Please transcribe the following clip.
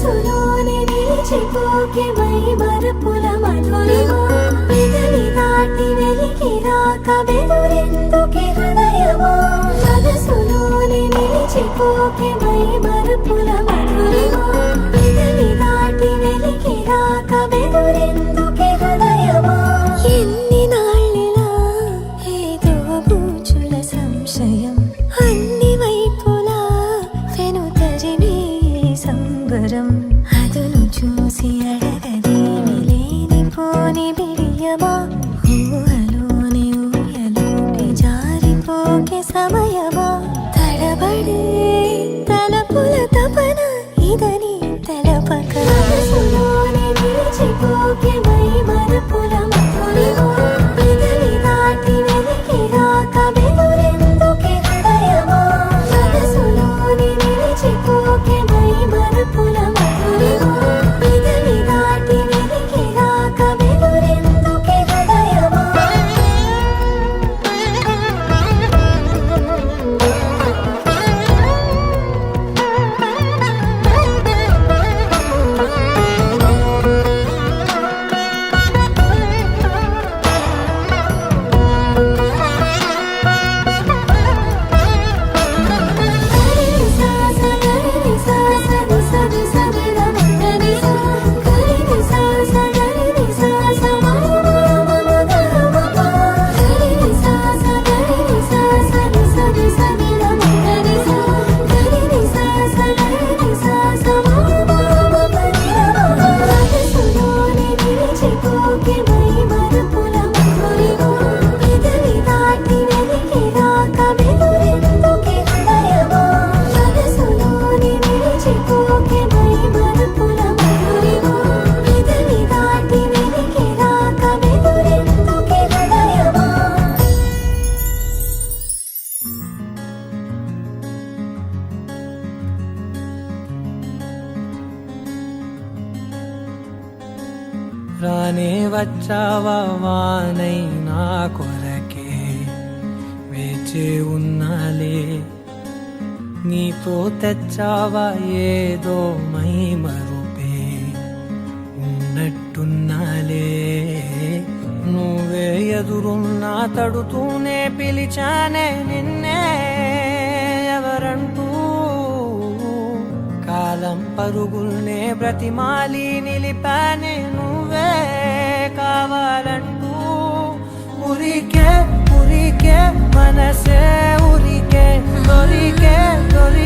మనసులోనే నిలిచిపోకే మై మరపుల మధురిమా పెదవి దాటి వెలికి రాక బెదురెందుకే హృదయమా మనసులోనే నిలిచిపోకే మై మరపుల మధురిమా పెదవి దాటి వెలికి రాక బెదురెందుకే హృదయమా ఎన్ని నాళ్ళిలా ఏదో బూచుల సంశయం అన్ని వైపులా వెనుతరినే సంబరం అదును చూసి అడగదేమి లేనిపోని బిడియమా ఊహలోని ఊయలోకి జారిపోకే సమయమా తడబడే తలపుల తపన ఇదని తెలపక మనసులోనే నిలిచిపోకే మై మరపుల మధురిమా పెదవి దాటి వెలికి రాక బెదురెందుకే హృదయమా మనసులోనే నిలిచిపోకే మై మరపుల మధురిమా పెదవి దాటి వెలికి రాక బెదురెందుకే హృదయమా రానే వచ్చావా వానై నా కొరకే వేచే ఉన్నాలే నీతో తెచ్చావా ఏదో మై మరుపే ఉన్నట్టున్నాలే నువ్వే ఎదురున్నా తడుతూనే పిలిచానే నిన్నే ఎవరంటూ కాలం పరుగుల్నే బ్రతిమాలి నిలిపానే నువ్వే కావాలంటూ ఉరికే ఉరికే మనసే ఉరికే దొరికే దొరికే